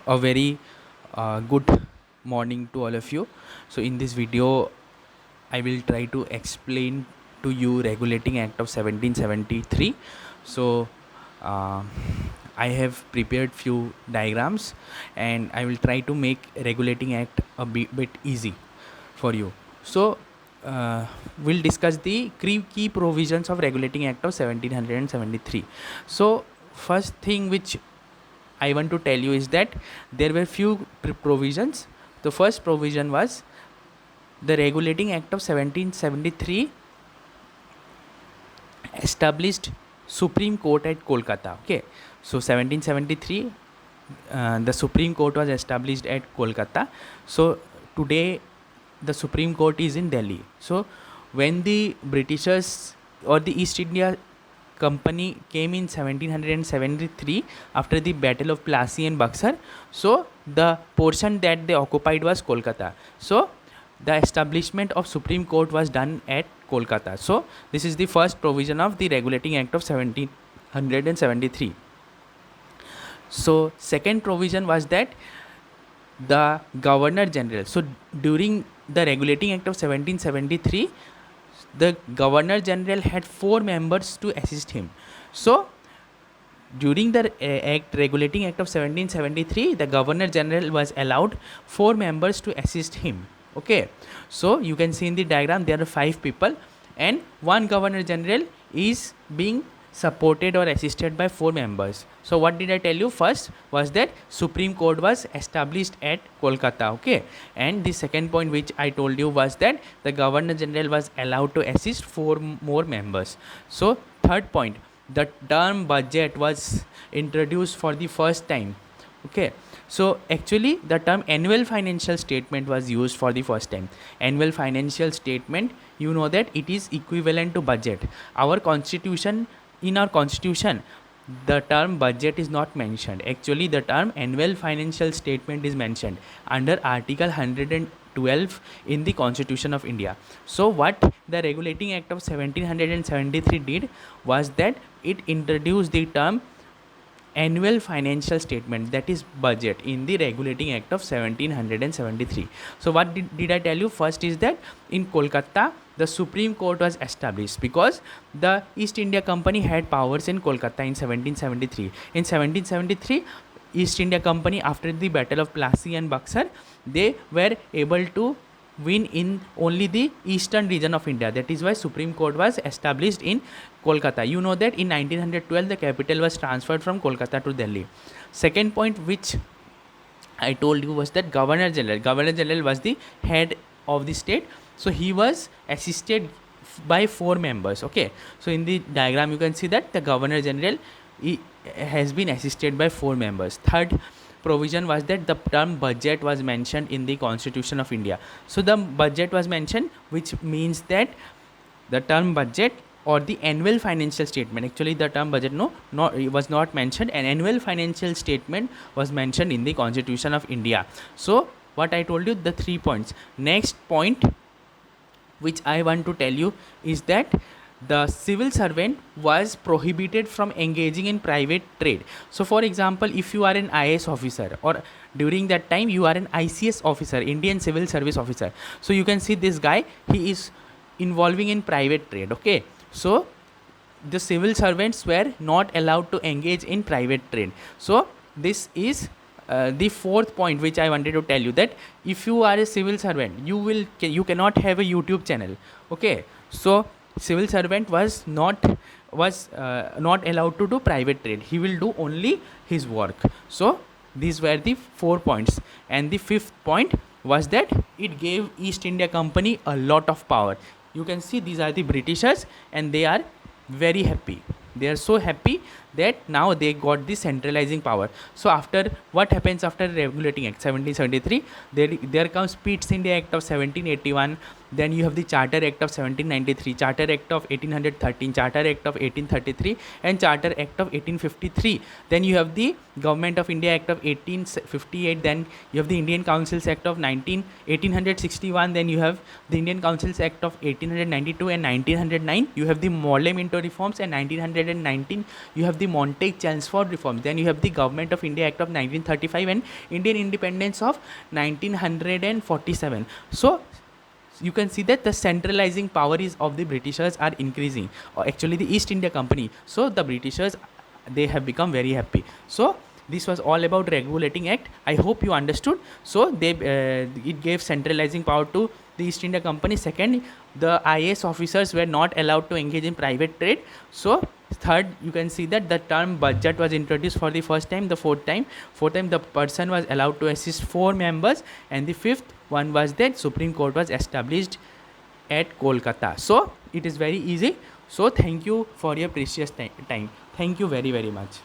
A very good morning to all of you. So in this video I will try to explain to you Regulating Act of 1773. So uh, I have prepared few diagrams and I will try to make Regulating Act a bit easy for you. So we'll discuss the key provisions of Regulating Act of 1773. So first thing which I want to tell you is that there were few provisions. The first provision was the Regulating Act of 1773 established Supreme Court at Kolkata. Okay, so 1773 the Supreme Court was established at Kolkata. So today the Supreme Court is in Delhi. So when the Britishers or the East India Company came in 1773 after the Battle of Plassey and Buxar, so the portion that they occupied was Kolkata. So the establishment of Supreme Court was done at Kolkata. So this is the first provision of the Regulating Act of 1773. So second provision was that the Governor General. So during the Regulating Act of 1773, the Governor General had 4 members to assist him. So during the Regulating Act of 1773, the Governor General was allowed 4 members to assist him. Okay, so you can see in the diagram there are 5 people and one Governor General is being supported or assisted by 4 members. So what did I tell you? First was that Supreme Court was established at Kolkata. Okay, and the second point which I told you was that the Governor General was allowed to assist 4 more members. So third point, the term budget was introduced for the first time. Okay, so actually the term annual financial statement was used for the first time. Annual financial statement, you know that it is equivalent to budget. In our constitution the term budget is not mentioned. Actually the term annual financial statement is mentioned under Article 112 in the Constitution of India. So what the Regulating Act of 1773 did was that it introduced the term annual financial statement, that is budget, in the Regulating Act of 1773. So what did I tell you? First is that in Kolkata the Supreme Court was established because the East India Company had powers in Kolkata in 1773. In 1773 East India Company, after the Battle of Plassey and Buxar, they were able to win in only the eastern region of India. That is why Supreme Court was established in Kolkata. You know that in 1912 the capital was transferred from Kolkata to Delhi. Second point which I told you was that Governor General was the head of the state. So he was assisted by 4 members. Okay, so in the diagram you can see that the Governor General has been assisted by 4 members. Third provision was that the term budget was mentioned in the Constitution of India. So the budget was mentioned, which means that the term budget or the annual financial statement, actually the term budget it was not mentioned, an annual financial statement was mentioned in the Constitution of India. So what I told you, the 3 points. Next point which I want to tell you is that the civil servant was prohibited from engaging in private trade. So for example, if you are an IAS officer or during that time you are an ICS officer, Indian Civil Service Officer, so you can see this guy, he is involving in private trade. Okay, so the civil servants were not allowed to engage in private trade. So this is the fourth point which I wanted to tell you, that if you are a civil servant, you cannot have a YouTube channel. Okay, so civil servant was not allowed to do private trade. He will do only his work. So these were the 4 points. And the fifth point was that it gave East India Company a lot of power. You can see these are the Britishers and they are very happy. They are so happy that now they got the centralizing power. So after what happens after Regulating Act 1773, there comes East India Act of 1781, Then you have the Charter Act of 1793, Charter Act of 1813, Charter Act of 1833, and Charter Act of 1853. Then you have the Government of India Act of 1858. Then you have the Indian Councils Act of 1861. Then you have the Indian Councils Act of 1892 and 1909. You have the Morley Minto reforms, and 1919 you have the Montague-Chelmsford reforms. Then you have the Government of India Act of 1935 and Indian Independence of 1947. So you can see that the centralizing power is of the Britishers are increasing, or actually the East India Company. So the Britishers, they have become very happy. So this was all about regulating act. I hope you understood. So they it gave centralizing power to the East India Company. Second, the IAS officers were not allowed to engage in private trade. So third, you can see that the term budget was introduced for the first time. The fourth time the person was allowed to assist 4 members, and the fifth one was that Supreme Court was established at Kolkata. So it is very easy. So thank you for your precious time. Thank you very, very much.